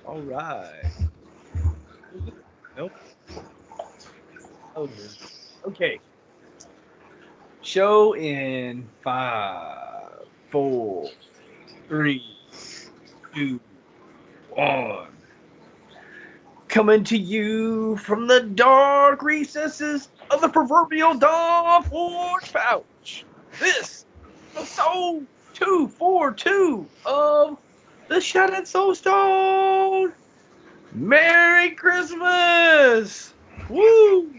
All right. Nope. Oh, dear. Okay. Show in 5, 4, 3, 2, 1. Coming to you from the dark recesses of the proverbial Dawn Forge pouch. This is episode 242 of the Shattered Soulstone. Merry Christmas! Woo!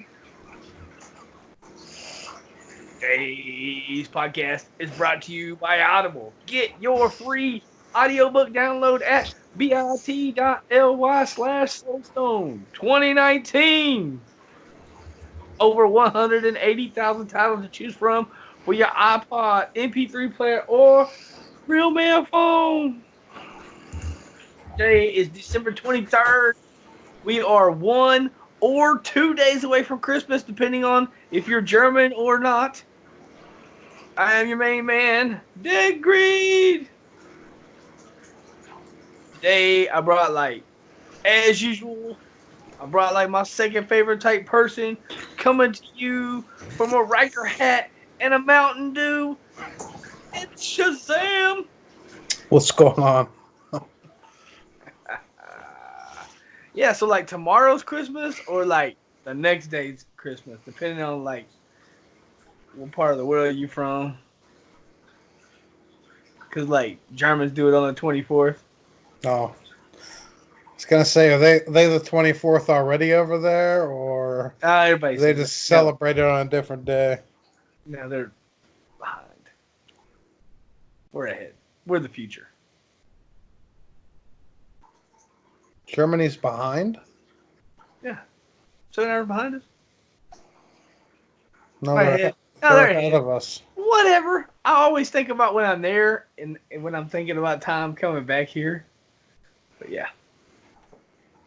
Today's podcast is brought to you by Audible. Get your free audiobook download at bit.ly/soulstone 2019. Over 180,000 titles to choose from for your iPod, MP3 player, or real man phone. Today is December 23rd. We are 1 or 2 days away from Christmas, depending on if you're German or not. I am your main man, Deadgreed. Today, I brought, as usual, I brought, my second favorite type person coming to you from a Riker hat and a Mountain Dew. It's Shazam. What's going on? Yeah, so, tomorrow's Christmas or, the next day's Christmas, depending on, what part of the world you from. Because, Germans do it on the 24th. Oh. I was going to say, are they the 24th already over there, or they just celebrate it on a different day? No, they're behind. We're ahead. We're the future. Germany's behind? Yeah. So they're behind us? No, they're ahead of us. Whatever. I always think about when I'm there and when I'm thinking about time coming back here. But yeah.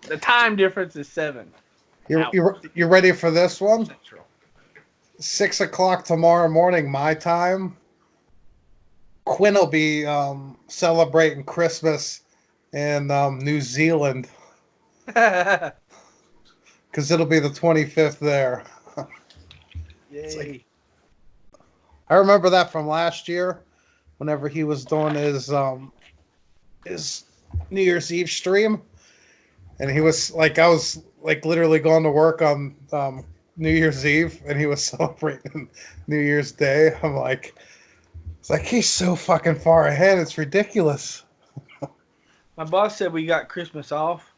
The time difference is 7. You ready for this one? Central. 6 o'clock tomorrow morning, my time. Quinn will be celebrating Christmas in New Zealand. Because it'll be the 25th there. Yay. I remember that from last year, whenever he was doing his New Year's Eve stream, and he was I was literally going to work on New Year's Eve, and he was celebrating New Year's Day. It's like he's so fucking far ahead. It's ridiculous. My boss said we got Christmas off,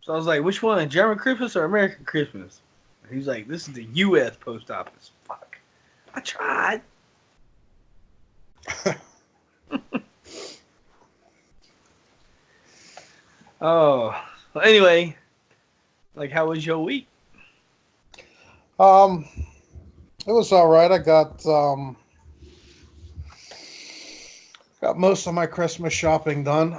so I was like, "Which one, German Christmas or American Christmas?" He was like, "This is the U.S. post office." Fuck. I tried. Oh. Well, anyway, how was your week? It was all right. I got most of my Christmas shopping done.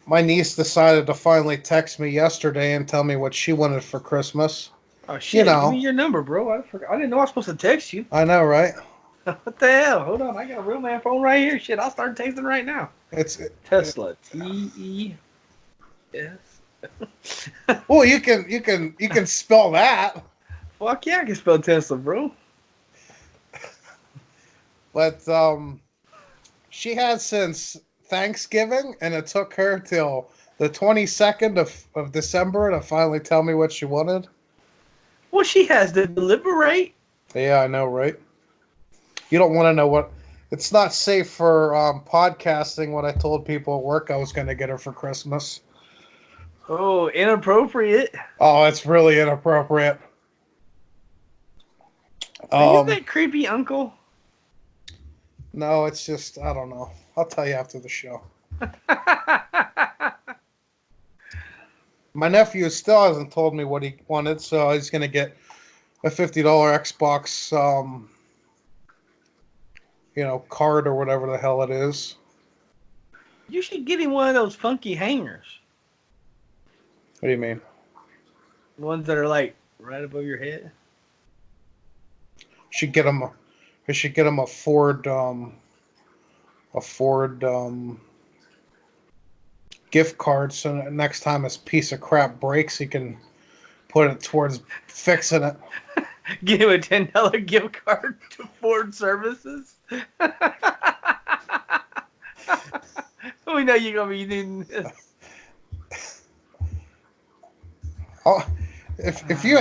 My niece decided to finally text me yesterday and tell me what she wanted for Christmas. Oh shit! Give me your number, bro. I didn't know I was supposed to text you. I know, right? What the hell? Hold on, I got a real man phone right here. Shit, I'll start texting right now. It's Tesla. TES. Well, you can spell that. Fuck yeah, I can spell Tesla, bro. But she had since Thanksgiving, and it took her till the 22nd of December to finally tell me what she wanted. Well, she has to deliberate. Yeah, I know, right? You don't want to know what... It's not safe for podcasting what I told people at work I was going to get her for Christmas. Oh, inappropriate. Oh, it's really inappropriate. Are you that creepy uncle? No, it's just, I don't know. I'll tell you after the show. My nephew still hasn't told me what he wanted, so he's going to get a $50 Xbox, card or whatever the hell it is. You should get him one of those funky hangers. What do you mean? The ones that are right above your head. I should get him a Ford a Ford gift card, so next time his piece of crap breaks, he can put it towards fixing it. Give him a $10 gift card to Ford Services. We know you're gonna be needing this. Oh, if you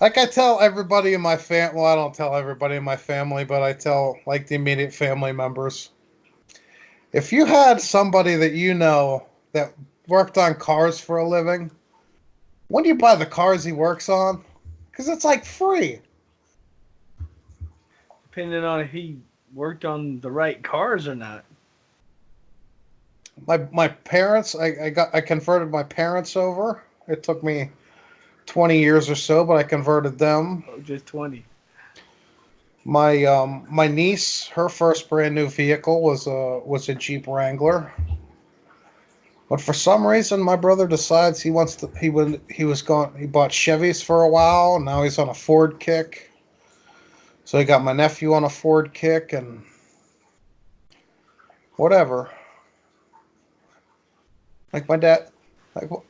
like, I tell everybody in my family. Well, I don't tell everybody in my family, but I tell like the immediate family members. If you had somebody that you know that worked on cars for a living, when do you buy the cars he works on? Because it's like free. Depending on if he worked on the right cars or not. My parents, I converted my parents over. It took me 20 years or so, but I converted them. Oh, just 20. My niece, her first brand new vehicle was a Jeep Wrangler. But for some reason, my brother decides he wants to. He bought Chevys for a while. And now he's on a Ford kick. So he got my nephew on a Ford kick and whatever. Like my dad,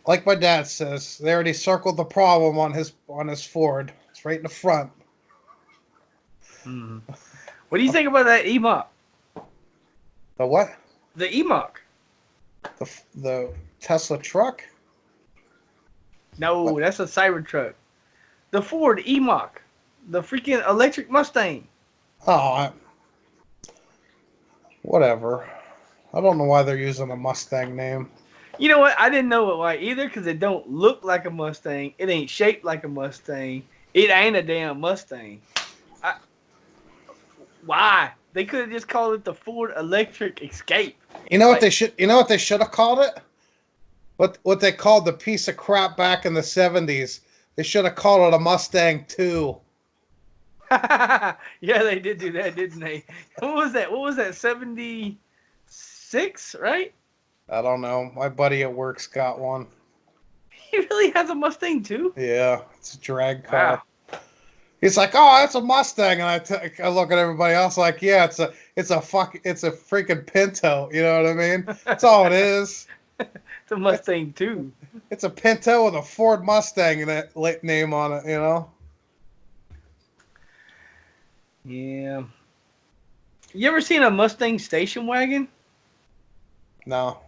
like my dad says, they already circled the problem on his Ford. It's right in the front. Mm. What do you think about that E-Mach? The what? The E-Mach. The Tesla truck? No, What? that's a Cybertruck. The Ford E-Mach. The freaking electric Mustang. Oh, whatever. I don't know why they're using a Mustang name. You know what? I didn't know why either because it don't look like a Mustang. It ain't shaped like a Mustang. It ain't a damn Mustang. Why? They could have just called it the Ford Electric Escape. You know what they should? You know what they should have called it? What they called the piece of crap back in the 70s? They should have called it a Mustang 2. Yeah, they did do that, didn't they? What was that? 76, right? I don't know. My buddy at work's got one. He really has a Mustang too? Yeah, it's a drag car. Wow. He's like, "Oh, that's a Mustang," and I look at everybody else like, "Yeah, it's a freaking Pinto." You know what I mean? That's all it is. It's a Mustang too. It's a Pinto with a Ford Mustang and that name on it. You know? Yeah. You ever seen a Mustang station wagon? No.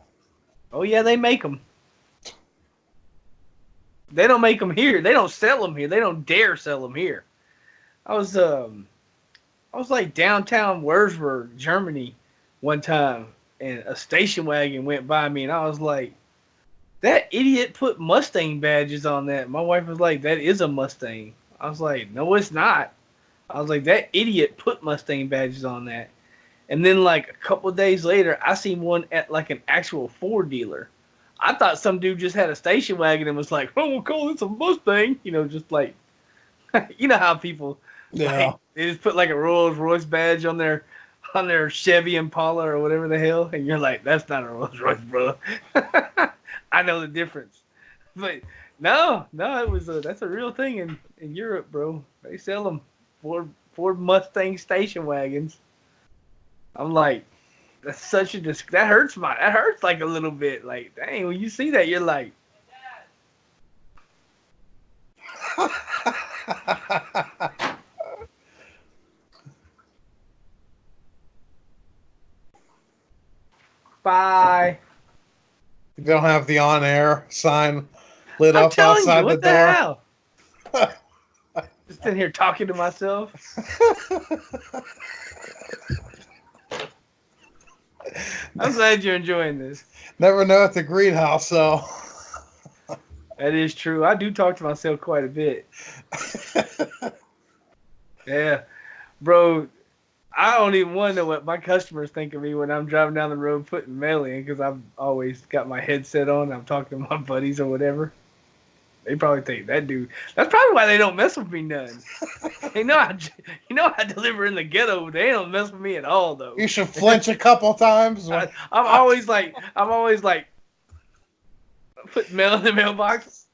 Oh yeah, they make them. They don't make them here. They don't sell them here. They don't dare sell them here. I was like downtown Würzburg, Germany, one time, and a station wagon went by me, and I was like, "That idiot put Mustang badges on that." My wife was like, "That is a Mustang." I was like, "No, it's not." I was like, "That idiot put Mustang badges on that." And then like a couple of days later, I seen one at like an actual Ford dealer. I thought some dude just had a station wagon and was like, "Oh, we'll call this a Mustang," just like, you know how people. Yeah. Like, they just put like a Rolls Royce badge on their Chevy Impala or whatever the hell, and you're like, that's not a Rolls Royce, bro. I know the difference, but no, it was that's a real thing in Europe, bro. They sell them Ford Mustang station wagons. I'm like, that's such a that hurts like a little bit. Like, dang, when you see that, you're like. Bye. You don't have the on-air sign lit I'm up telling outside you, what the door. hell? Just in here talking to myself. I'm glad you're enjoying this. Never know at the greenhouse, though. That is true. I do talk to myself quite a bit. Yeah, bro. I don't even want to know what my customers think of me when I'm driving down the road putting mail in because I've always got my headset on and I'm talking to my buddies or whatever. They probably think that dude. That's probably why they don't mess with me none. I deliver in the ghetto. They don't mess with me at all though. You should flinch a couple times. I'm always like putting mail in the mailbox.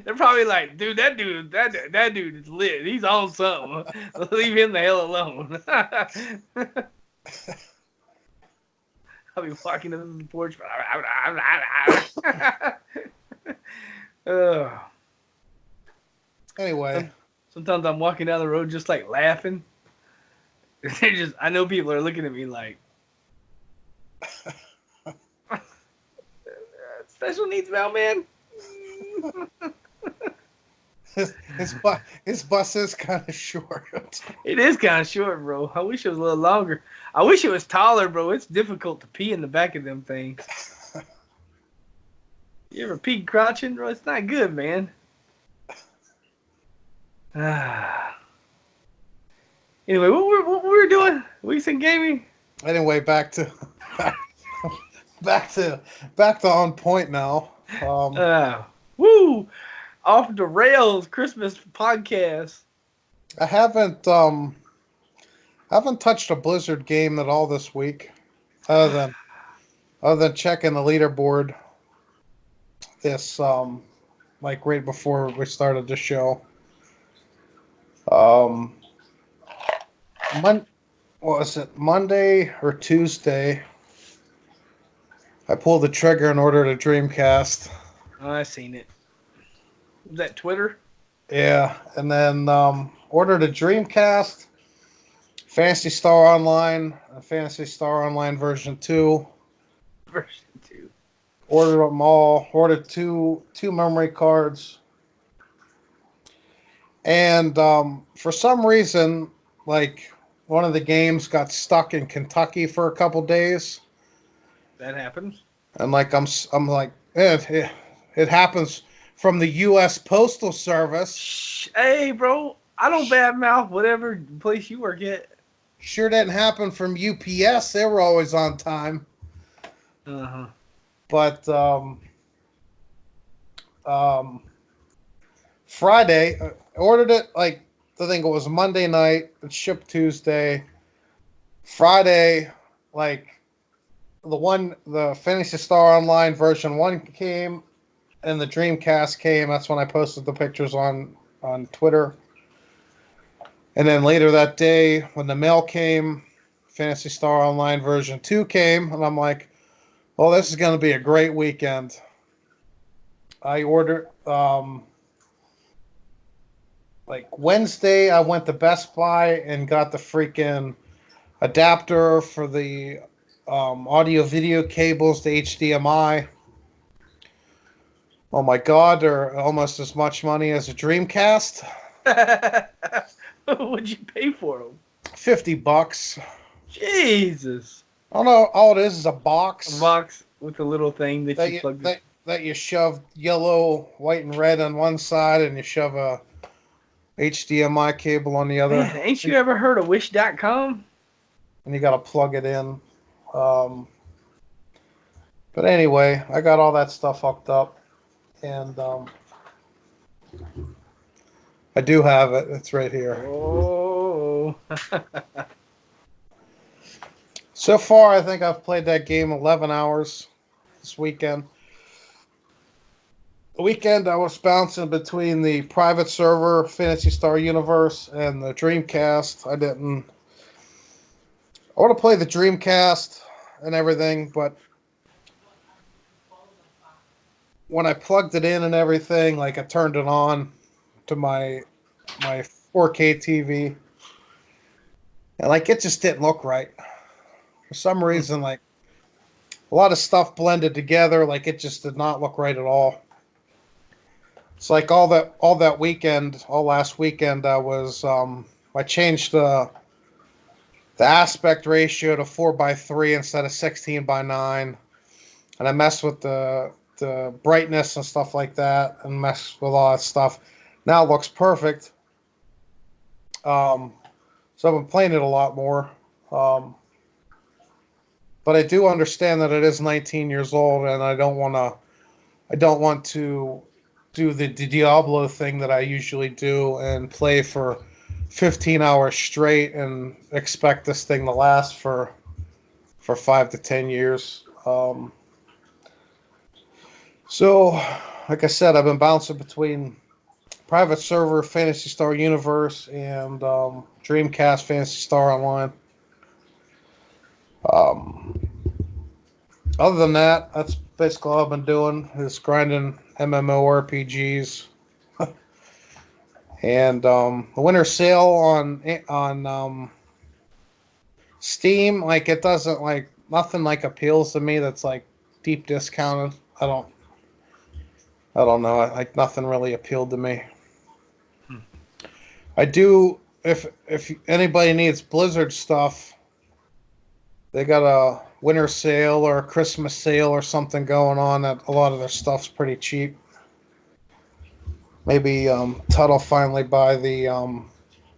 They're probably like, dude, that dude is lit. He's on something. Leave him the hell alone. I'll be walking into the porch. Ugh. Anyway, Sometimes I'm walking down the road just like laughing. I know people are looking at me like, special needs mailman. his bus is kind of short. It is kind of short, bro. I wish it was a little longer. I wish it was taller, bro. It's difficult to pee in the back of them things. You ever pee crouching, bro? It's not good, man. Anyway, what we were doing? Weeks in gaming. Anyway, back to on point now. Woo! Off the rails Christmas podcast. I haven't touched a Blizzard game at all this week, other than checking the leaderboard. This like right before we started the show. What was it, Monday or Tuesday? I pulled the trigger and ordered a Dreamcast. Oh, I seen it. Was that Twitter? Yeah, and then ordered a Dreamcast, Fantasy Star Online, Fantasy Star Online version 2. Version 2. Ordered them all. Ordered two memory cards. And for some reason, like, one of the games got stuck in Kentucky for a couple days. That happens. And like I'm like, it happens from the U.S. Postal Service. Shh, hey, bro, I don't badmouth whatever place you work at. Sure didn't happen from UPS. They were always on time. Uh-huh. But Friday, I ordered it, like, I think it was Monday night. It shipped Tuesday. Friday, like, the Fantasy Star Online version 1 came, and the Dreamcast came. That's when I posted the pictures on Twitter. And then later that day, when the mail came, Fantasy Star Online version 2 came, and I'm like, well, this is going to be a great weekend. I ordered, like Wednesday, I went to Best Buy and got the freaking adapter for the audio video cables to HDMI. Oh my God, they're almost as much money as a Dreamcast. What'd you pay for them? $50. Jesus. I don't know. All it is a box. A box with a little thing that you plug. That you shove yellow, white, and red on one side, and you shove a HDMI cable on the other. Man, ain't you ever heard of Wish.com? And you got to plug it in. But anyway, I got all that stuff hooked up, and I do have it. It's right here. Oh. So far, I think I've played that game 11 hours this weekend. The weekend, I was bouncing between the private server, Fantasy Star Universe, and the Dreamcast. I want to play the Dreamcast and everything, but when I plugged it in and everything, like, I turned it on to my 4K TV, and like, it just didn't look right. For some reason, like, a lot of stuff blended together, like, it just did not look right at all. It's like all last weekend, I changed the aspect ratio to 4:3 instead of 16:9, and I messed with the brightness and stuff like that, and messed with all that stuff. Now it looks perfect. So I've been playing it a lot more. But I do understand that it is 19 years old, and I don't want to do the Diablo thing that I usually do and play for 15 hours straight and expect this thing to last for 5 to 10 years. So like I said, I've been bouncing between private server Fantasy Star Universe and Dreamcast Fantasy Star Online. Um, Other than that, that's basically all I've been doing is grinding MMORPGs. And the winter sale on Steam, like it doesn't like nothing like appeals to me that's like deep discounted. I don't know. Like nothing really appealed to me. I do if anybody needs Blizzard stuff, they got a winter sale or a Christmas sale or something going on that a lot of their stuff's pretty cheap. Maybe Tuttle finally buy the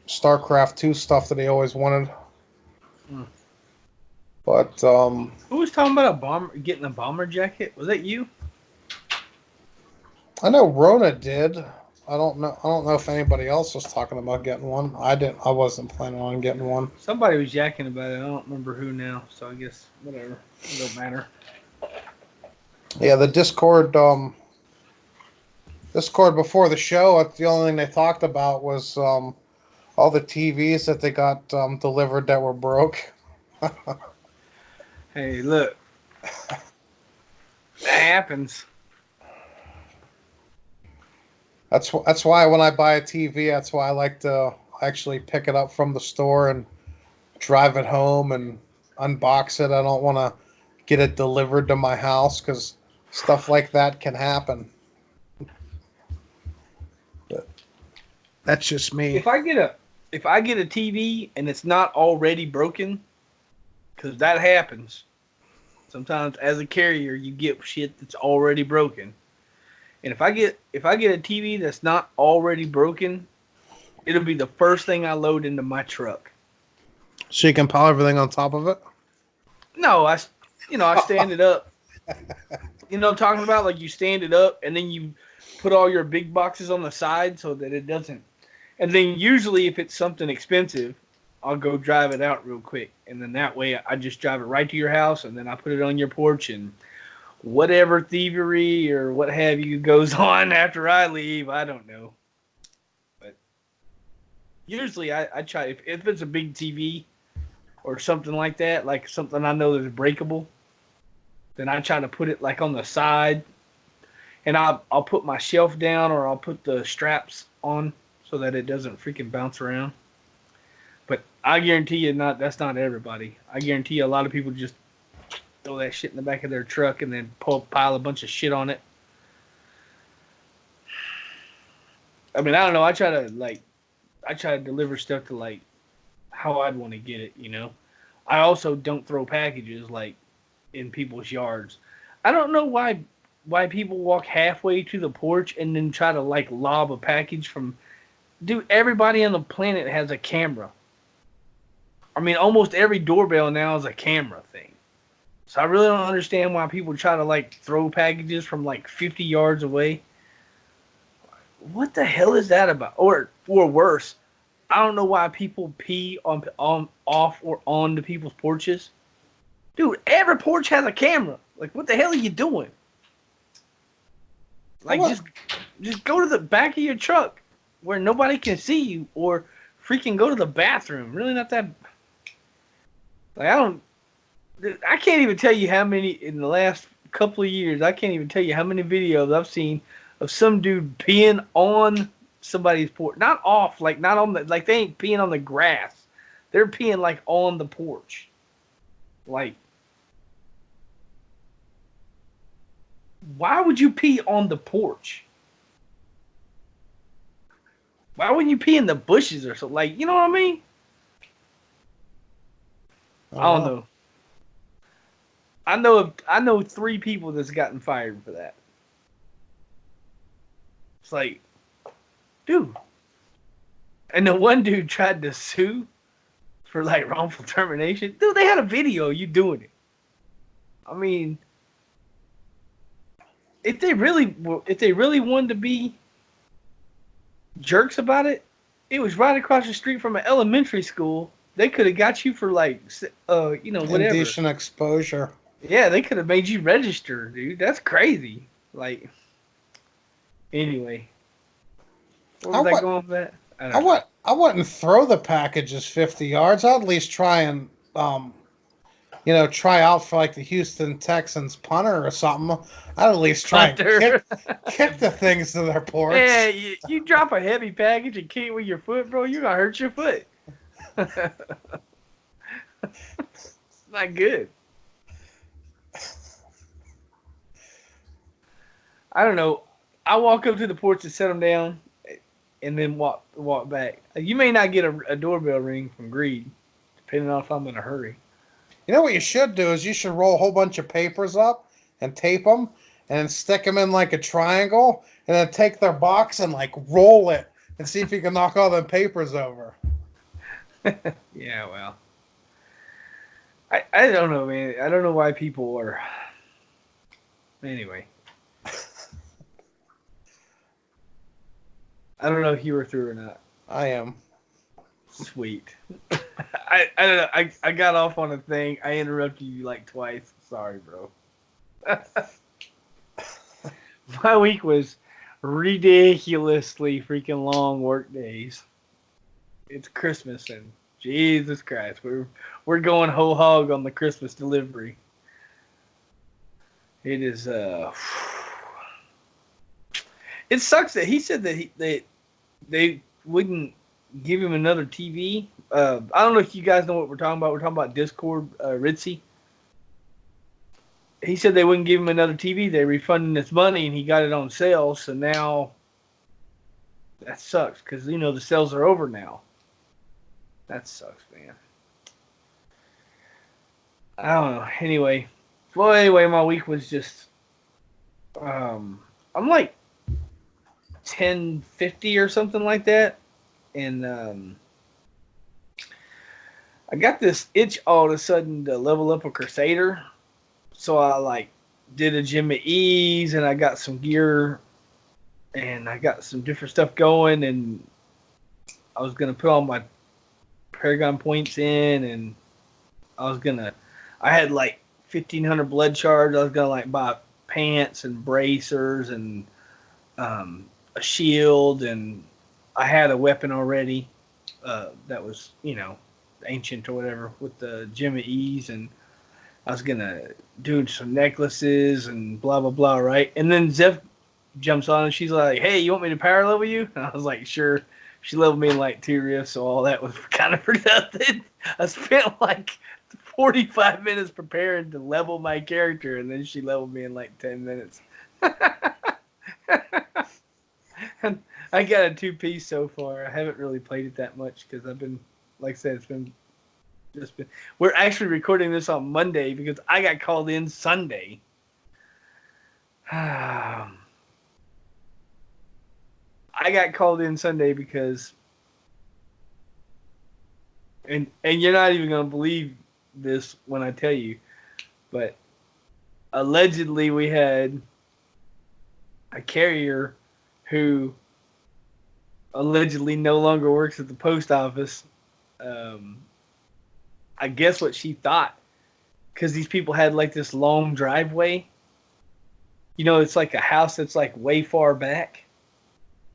StarCraft 2 stuff that he always wanted. Hmm. But Who was talking about getting a bomber jacket? Was that you? I know Rona did. I don't know if anybody else was talking about getting one. I didn't. I wasn't planning on getting one. Somebody was yakking about it. I don't remember who now, so I guess whatever. It don't matter. Yeah, the Discord before the show. The only thing they talked about was all the TVs that they got delivered that were broke. Hey, look. That happens. That's why when I buy a TV, that's why I like to actually pick it up from the store and drive it home and unbox it. I don't want to get it delivered to my house because stuff like that can happen. But that's just me. If I get a TV and it's not already broken, because that happens. Sometimes as a carrier, you get shit that's already broken. And if I get a TV that's not already broken, it'll be the first thing I load into my truck. So you can pile everything on top of it? No, I stand it up. You know what I'm talking about? Like you stand it up and then you put all your big boxes on the side so that it doesn't. And then usually if it's something expensive, I'll go drive it out real quick. And then that way I just drive it right to your house and then I put it on your porch and whatever thievery or what have you goes on after I leave, I don't know. But usually I try, if it's a big TV or something like that, like something I know that's breakable, then I try to put it like on the side and I'll put my shelf down or I'll put the straps on so that it doesn't freaking bounce around. But I guarantee you that's not everybody. I guarantee you a lot of people just throw that shit in the back of their truck and then pile a bunch of shit on it. I mean, I don't know. I try to deliver stuff to like how I'd want to get it, you know. I also don't throw packages like in people's yards. I don't know why people walk halfway to the porch and then try to like lob a package from. Dude, everybody on the planet has a camera. I mean, almost every doorbell now is a camera thing. So I really don't understand why people try to like throw packages from like 50 yards away. What the hell is that about? Or worse, I don't know why people pee on off or on the people's porches. Dude, every porch has a camera. Like, what the hell are you doing? Like, just go to the back of your truck where nobody can see you, or freaking go to the bathroom. Really, not that. Like, I can't even tell you how many in the last couple of years. I can't even tell you how many videos I've seen of some dude peeing on somebody's porch. Not off, like not on the, like they ain't peeing on the grass. They're peeing like on the porch. Like, why would you pee on the porch? Why wouldn't you pee in the bushes or something? Like, you know what I mean? I don't know. I know 3 people that's gotten fired for that. It's like, dude. And the one dude tried to sue for like wrongful termination. Dude, they had a video of you doing it. I mean, if they really wanted to be jerks about it, it was right across the street from an elementary school. They could have got you for like, whatever. Indecent exposure. Yeah, they could have made you register, dude. That's crazy. Like, Anyway, what I was that would, going with that? I I don't know. would, I wouldn't throw the packages 50 yards. I'd at least try and, try out for like the Houston Texans punter or something. I'd at least try and Hunter. kick the things to their porch. Man, you drop a heavy package and kick it with your foot, bro, you're gonna hurt your foot. It's not good. I don't know. I walk up to the porch and set them down, and then walk back. You may not get a doorbell ring from Greed, depending on if I'm in a hurry. You know what you should do is you should roll a whole bunch of papers up and tape them and then stick them in like a triangle and then take their box and like roll it and see if you can knock all them papers over. Yeah, well, I don't know, man. I don't know why people are. Anyway, I don't know if you were through or not. I am. Sweet. I don't know. I got off on a thing. I interrupted you like twice. Sorry, bro. My week was ridiculously freaking long work days. It's Christmas and Jesus Christ, we're going whole hog on the Christmas delivery. It is it sucks that he said that they wouldn't give him another TV. I don't know if you guys know what we're talking about. We're talking about Discord, Ritzy. He said they wouldn't give him another TV. They refunded his money, and he got it on sale. So now that sucks because the sales are over now. That sucks, man. I don't know. Anyway, my week was just I'm like 1050 or something like that, and I got this itch all of a sudden to level up a Crusader. So I like did a gym at ease, and I got some gear, and I got some different stuff going, and I was gonna put all my Paragon points in, and I had like 1,500 blood shards. I was gonna like buy pants and bracers and a shield, and I had a weapon already that was ancient or whatever with the gem of ease, and I was gonna do some necklaces and blah blah blah, right? And then Zeph jumps on and she's like, "Hey, you want me to power level you?" And I was like, "Sure." She leveled me in like 2 rifts, so all that was kind of productive. I spent like 45 minutes preparing to level my character, and then she leveled me in like 10 minutes. And I got a 2-piece so far. I haven't really played it that much because I've been, like I said, it's been just been. We're actually recording this on Monday because I got called in Sunday. I got called in Sunday because, and you're not even gonna believe this when I tell you, but allegedly we had a carrier who allegedly no longer works at the post office. I guess what she thought, because these people had like this long driveway. It's like a house that's like way far back.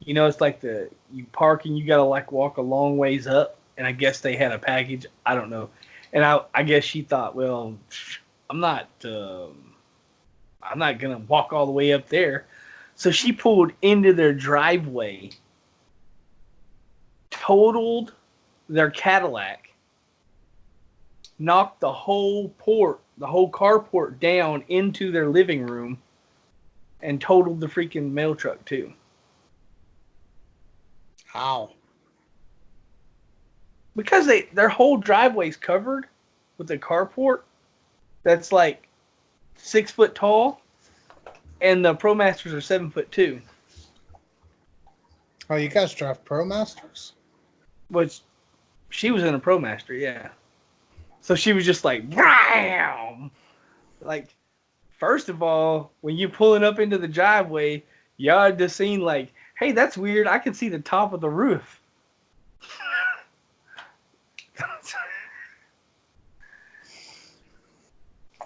It's like you park and you gotta like walk a long ways up. And I guess they had a package. I don't know. And I guess she thought, well, I'm not gonna walk all the way up there. So she pulled into their driveway, totaled their Cadillac, knocked the whole carport down into their living room, and totaled the freaking mail truck too. How? Because their whole driveway's covered with a carport that's like 6 foot tall, and the ProMasters are 7'2". Oh, you guys drive ProMasters? Which she was in a ProMaster, yeah. So she was just like, bam! Like, first of all, when you're pulling up into the driveway, y'all had just seen like, hey, that's weird. I can see the top of the roof.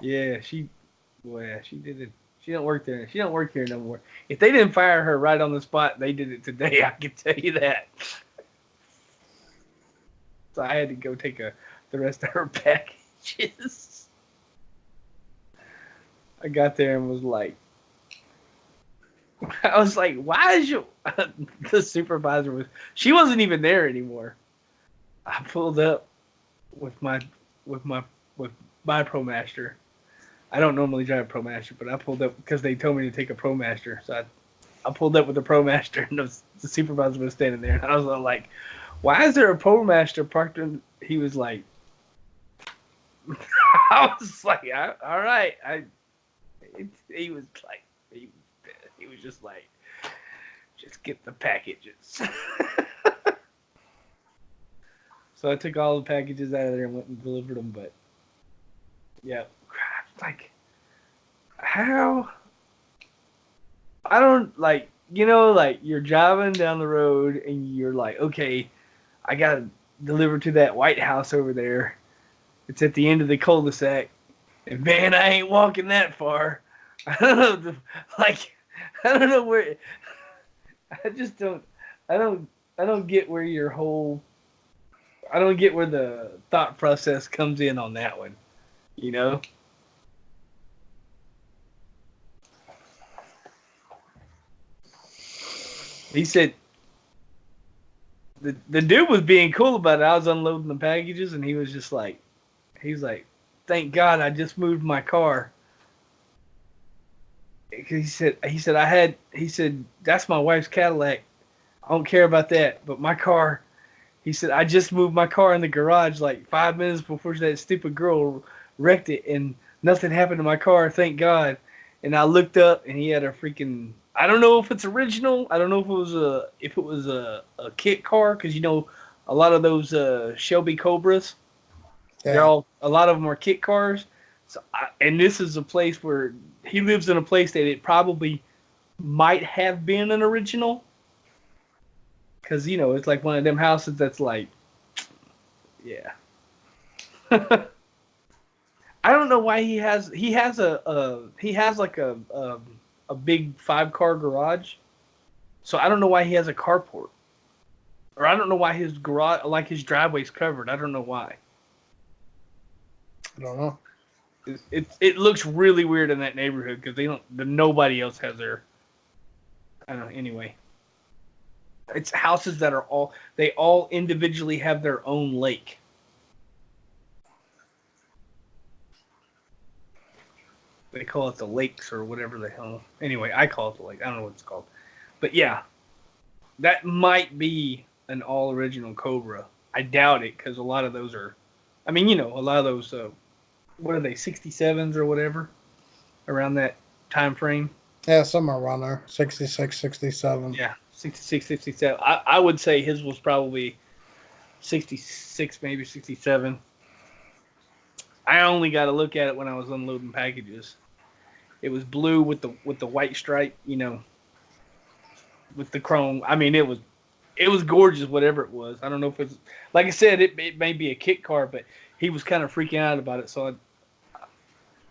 Yeah, she did it. She don't work there. She don't work here no more. If they didn't fire her right on the spot, they did it today. I can tell you that. So I had to go take the rest of her packages. I got there and was like, why is you? The supervisor she wasn't even there anymore. I pulled up with my ProMaster. I don't normally drive a ProMaster, but I pulled up because they told me to take a ProMaster. So I pulled up with the ProMaster, and the supervisor was standing there, and I was like, "Why is there a ProMaster parked in?" He was like, "I was like, all right." He was like, he was just like, "Just get the packages." So I took all the packages out of there and went and delivered them. But yeah, like how I don't like like you're driving down the road and you're like, okay, I gotta deliver to that White House over there. It's at the end of the cul-de-sac, and man, I ain't walking that far. I don't know, like I don't know where. I just don't. I don't get where your whole. I don't get where the thought process comes in on that one. You know. He said the dude was being cool about it. I was unloading the packages, and he was like, "Thank God I just moved my car." He said that's my wife's Cadillac. I don't care about that, but my car. He said I just moved my car in the garage like 5 minutes before that stupid girl wrecked it, and nothing happened to my car. Thank God. And I looked up, and he had a freaking. I don't know if it's original. I don't know if it was a kit car, because a lot of those Shelby Cobras. Yeah. A lot of them are kit cars. So and this is a place where he lives in a place that it probably might have been an original. Because, it's like one of them houses that's like, yeah. I don't know why he has like a big 5-car garage. So I don't know why he has a carport. Or I don't know why his garage, like his driveway's covered. I don't know why. I don't know. It looks really weird in that neighborhood because nobody else has their. I don't know. Anyway, it's houses that they all individually have their own lake. They call it the lakes or whatever the hell. Anyway, I call it the lake. I don't know what it's called, but yeah, that might be an all original Cobra. I doubt it because a lot of those are. I mean, a lot of those. What are they, 67s or whatever, around that time frame? Yeah, somewhere around there, 66, 67. Yeah, 66, 67. I would say his was probably 66, maybe 67. I only got to look at it when I was unloading packages. It was blue with the white stripe, with the chrome. I mean, it was gorgeous, whatever it was. I don't know if it's like I said, it may be a kit car, but he was kind of freaking out about it, so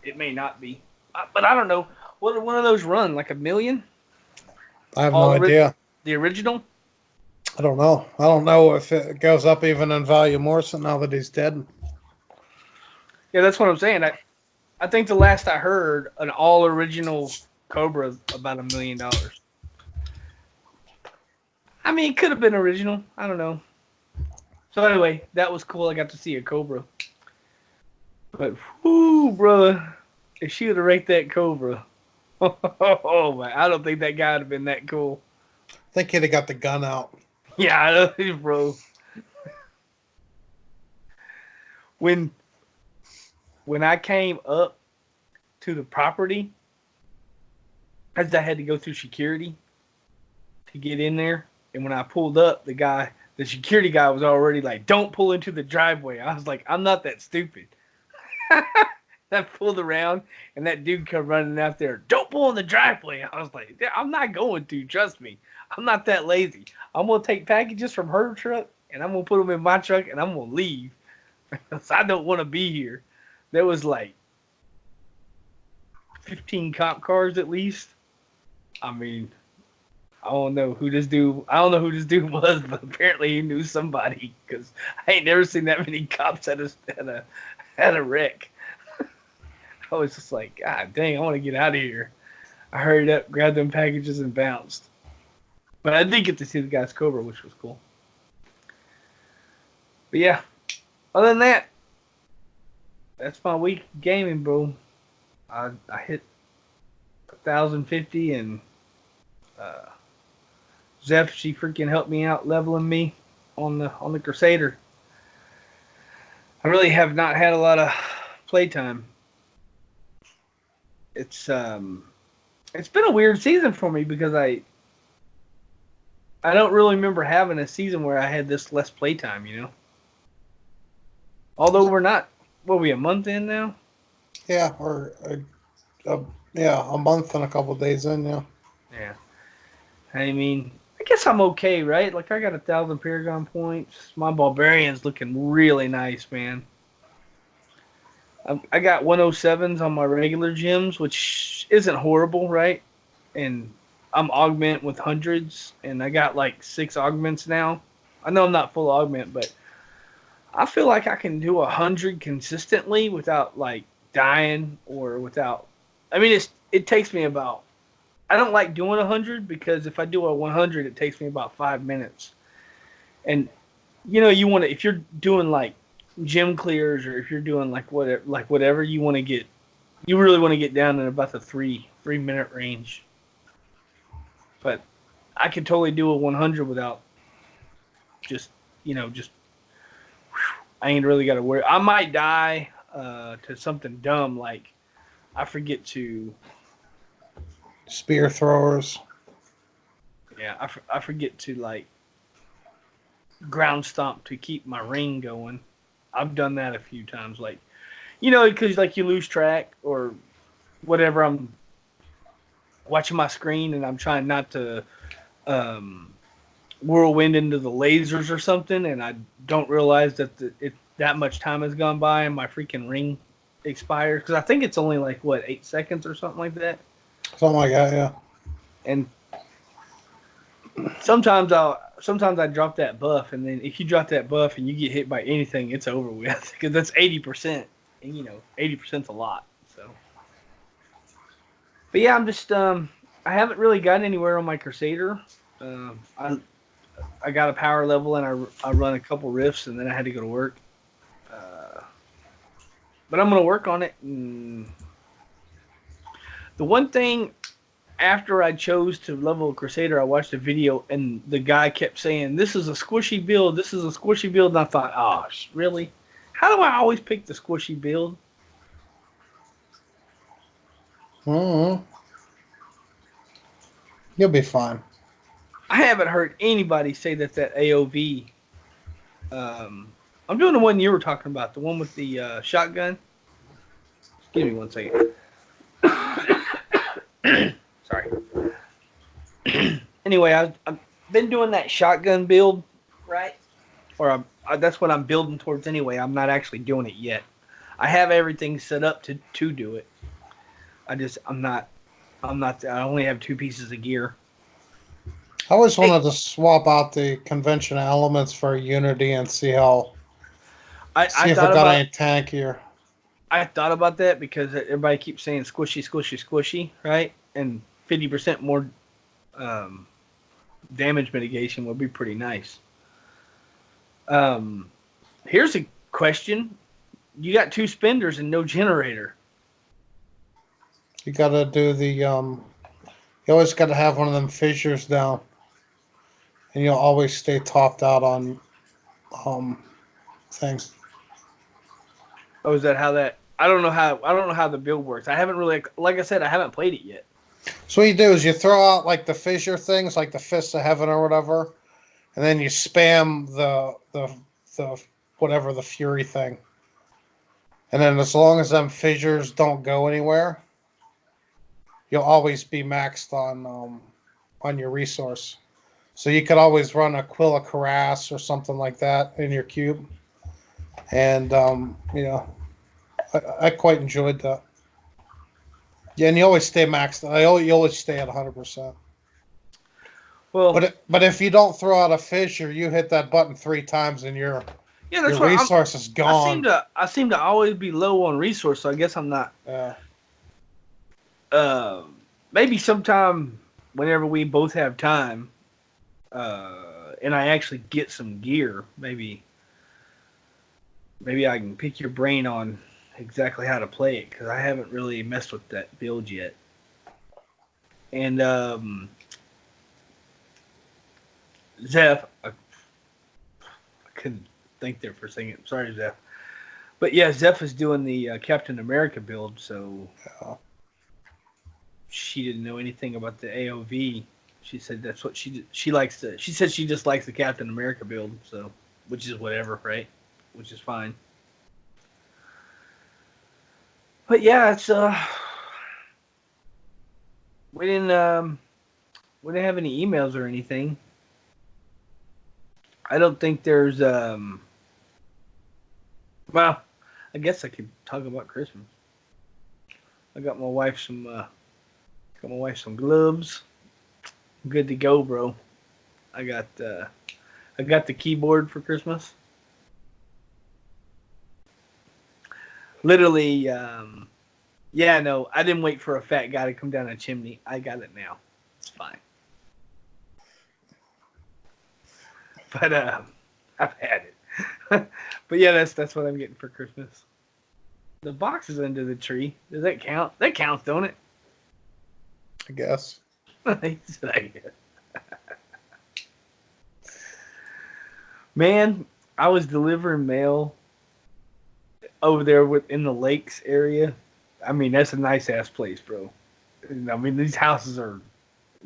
it may not be. But I don't know. What did one of those run? Like $1 million? I have no idea. The original? I don't know. I don't know if it goes up even in value more so now that he's dead. Yeah, that's what I'm saying. I think the last I heard, an all original Cobra is about $1 million. I mean, it could have been original. I don't know. So anyway, that was cool. I got to see a Cobra. But whoo, brother, if she would have raked that Cobra, oh man, I don't think that guy would have been that cool. I think he'd have got the gun out. Yeah, I know, bro. When I came up to the property, I had to go through security to get in there. And when I pulled up, the security guy was already like, "Don't pull into the driveway." I was like, "I'm not that stupid." I pulled around, and that dude come running out there. "Don't pull in the driveway." I was like, "I'm not going to. Trust me. I'm not that lazy. I'm gonna take packages from her truck, and I'm gonna put them in my truck, and I'm gonna leave. I don't want to be here." There was like 15 cop cars at least. I mean, I don't know who this dude. I don't know who this dude was, but apparently he knew somebody because I ain't never seen that many cops at a wreck. I was just like, God dang, I want to get out of here. I hurried up, grabbed them packages, and bounced. But I did get to see the guy's Cobra, which was cool. But yeah, other than that, that's my week gaming, bro. I hit 1,050 and Zeph, she freaking helped me out leveling me on the Crusader. I really have not had a lot of playtime. It's been a weird season for me because I don't really remember having a season where I had this less playtime, you know. Although we're not, what are we, a month in now? Yeah, or a month and a couple of days in, yeah. Yeah. I mean, I guess I'm okay, right? Like, I got 1,000 Paragon points. My Barbarian's looking really nice, man. I got 107s on my regular gems, which isn't horrible, right? And I'm augment with hundreds, and I got like 6 augments now. I know I'm not full augment, but I feel like I can do 100 consistently without like dying or without. I mean, it takes me about. I don't like doing 100 because if I do a 100, it takes me about 5 minutes. And you know, you want to if you're doing like gym clears or if you're doing like whatever, you really want to get down in about the 3 minute range. But I could totally do a 100 without just I ain't really got to worry. I might die to something dumb like I forget to Spear throwers. Yeah, I forget to like ground stomp to keep my ring going. I've done that a few times, like because like you lose track or whatever. I'm watching my screen and I'm trying not to whirlwind into the lasers or something, and I don't realize that that much time has gone by and my freaking ring expires because I think it's only like 8 seconds or something like that. Something like that, yeah. And sometimes I drop that buff, and then if you drop that buff and you get hit by anything, it's over with because that's 80%, and 80%'s a lot. So, but yeah, I'm just I haven't really gotten anywhere on my Crusader. I got a power level and I run a couple rifts, and then I had to go to work. But I'm gonna work on it. And the one thing after I chose to level a Crusader, I watched a video and the guy kept saying, "This is a squishy build. This is a squishy build." And I thought, "Oh, really? How do I always pick the squishy build?" Mm-hmm. You'll be fine. I haven't heard anybody say that AOV. I'm doing the one you were talking about, the one with the shotgun. Just give me 1 second. Sorry. Anyway, I've been doing that shotgun build, right? Or that's what I'm building towards anyway. I'm not actually doing it yet. I have everything set up to do it. I'm not. I only have 2 pieces of gear. I always wanted to swap out the convention elements for Unity and see if it got any tankier. I thought about that because everybody keeps saying squishy, squishy, squishy, right? And 50% more damage mitigation would be pretty nice. Here's a question. You got 2 spenders and no generator. You gotta do the you always gotta have one of them fissures down. And you'll always stay topped out on things. Oh, is that how that? I don't know how the build works. I haven't really, like I said, I haven't played it yet. So what you do is you throw out like the fissure things, like the fists of heaven or whatever, and then you spam the whatever the fury thing. And then as long as them fissures don't go anywhere, you'll always be maxed on your resource. So you could always run a Quilla Cuirass or something like that in your cube. And I quite enjoyed that. Yeah, and you always stay maxed. You always stay at 100%. Well, But if you don't throw out a fish or you hit that button 3 times and your yeah, your that's what resource is gone. I seem to always be low on resource, so I guess I'm not. Yeah. Uh, maybe sometime whenever we both have time, and I actually get some gear, maybe I can pick your brain on exactly how to play it because I haven't really messed with that build yet. And Zeph, I couldn't think there for a second. Sorry, Zeph. But yeah, Zeph is doing the Captain America build, so Yeah. she didn't know anything about the AOV. She said that's what she likes to. She said she just likes the Captain America build, so which is whatever, right? Which is fine. But yeah, it's we didn't um we didn't have any emails or anything. I don't think there's well, I guess I could talk about Christmas. I got my wife some gloves. I'm good to go, bro. I got I got the keyboard for Christmas. Literally, yeah, no, I didn't wait for a fat guy to come down a chimney. I got it now. It's fine. But I've had it. But yeah, that's what I'm getting for Christmas. The box is under the tree. Does that count? That counts, don't it? I guess. He said, I guess. Man, I was delivering mail over there in the lakes area. I mean, that's a nice ass place, bro. I mean, these houses are.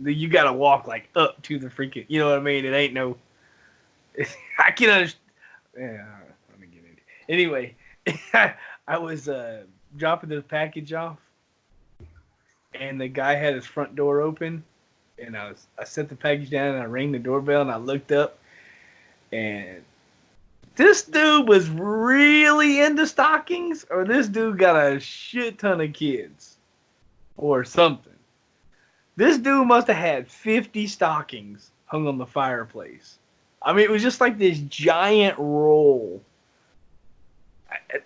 You gotta walk like up to the freaking. You know what I mean? It ain't no. I can understand. Yeah, let me get into it. Anyway, I was dropping the package off, and the guy had his front door open, and I set the package down and I rang the doorbell and I looked up, and this dude was really into stockings, or this dude got a shit ton of kids, or something. This dude must have had 50 stockings hung on the fireplace. I mean, it was just like this giant roll.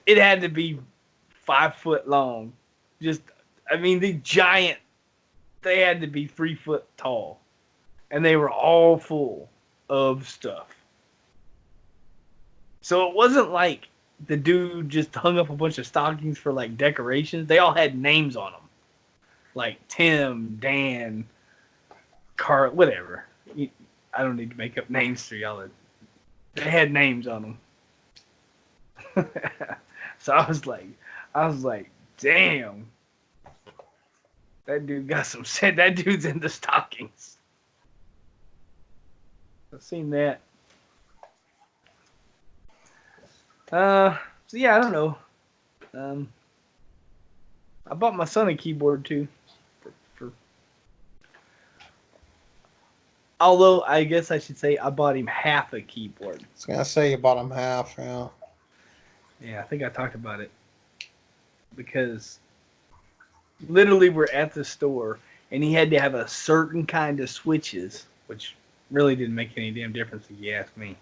It had to be 5 foot long. Just, I mean, they had to be 3 foot tall. And they were all full of stuff. So it wasn't like the dude just hung up a bunch of stockings for like decorations. They all had names on them. Like Tim, Dan, Carl, whatever. I don't need to make up names for y'all. They had names on them. So I was like, damn. That dude got some shit. That dude's into stockings. I've seen that. So yeah, I don't know. I bought my son a keyboard too. For although I guess I should say I bought him half a keyboard. I was gonna say you bought him half. Yeah. Yeah, I think I talked about it because literally we're at the store and he had to have a certain kind of switches, which really didn't make any damn difference if you ask me.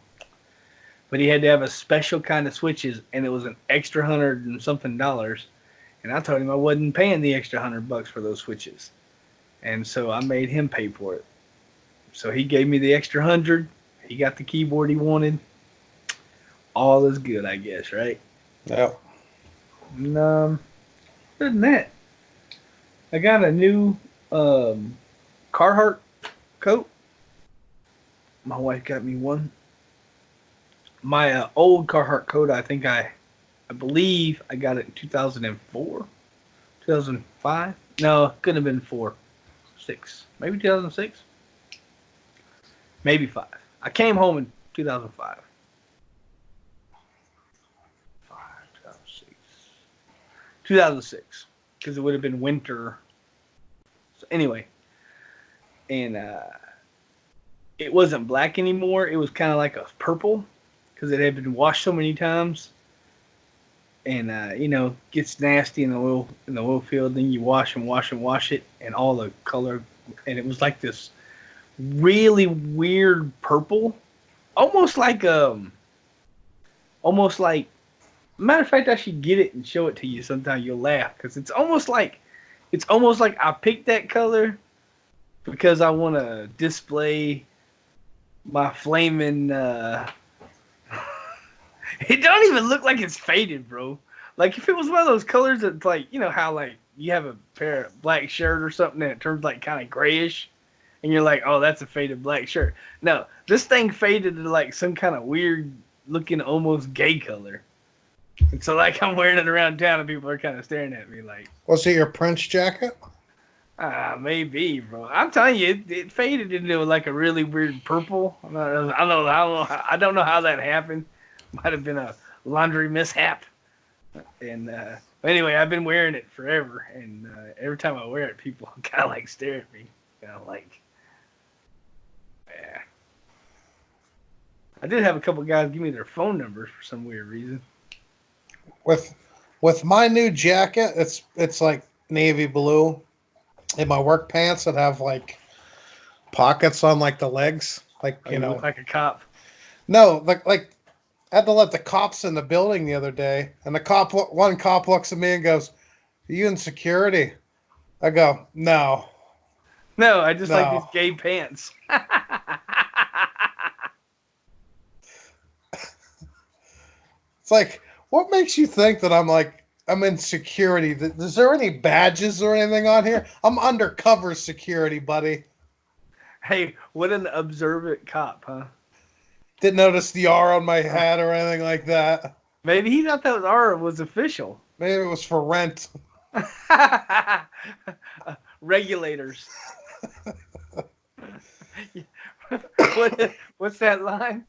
But he had to have a special kind of switches, and it was an extra $100 and something. And I told him I wasn't paying the extra $100 for those switches, and so I made him pay for it. So he gave me the extra 100. He got the keyboard he wanted. All is good, I guess, right? Yeah. And, other than that, I got a new Carhartt coat. My wife got me one. My old Carhartt coat, I believe I got it in 2004, 2005. No, it couldn't have been 4, 6, maybe 2006, maybe 5. I came home in 2005. 2006, because it would have been winter. So anyway, and it wasn't black anymore. It was kind of like a purple because it had been washed so many times. and gets nasty in the oil field. Then you wash and wash and wash it, and all the color, and it was like this really weird purple, almost like almost like. Matter of fact, I should get it and show it to you sometime. You'll laugh because it's almost like I picked that color because I want to display my flaming. It don't even look like it's faded, bro. Like if it was one of those colors that's like how like you have a pair of black shirt or something and it turns like kind of grayish, and you're like, oh, that's a faded black shirt. No, this thing faded to like some kind of weird looking, almost gay color. And so like I'm wearing it around town and people are kind of staring at me like, was it your Prince jacket? Maybe, bro. I'm telling you, it faded into like a really weird purple. I don't know how that happened. Might have been a laundry mishap. And but anyway, I've been wearing it forever, and every time I wear it, people kind of like stare at me, kind of like, yeah. I did have a couple guys give me their phone numbers for some weird reason. With my new jacket, it's like navy blue. In my work pants that have like pockets on like the legs, like you look like a cop. No, like I had to let the cops in the building the other day, and one cop looks at me and goes, "Are you in security?" I go, "No." No, I just like these gay pants. It's like, what makes you think that I'm in security? Is there any badges or anything on here? I'm undercover security, buddy. Hey, what an observant cop, huh? Didn't notice the R on my hat or anything like that. Maybe he thought that R was official. Maybe it was for rent. Regulators. What's that line?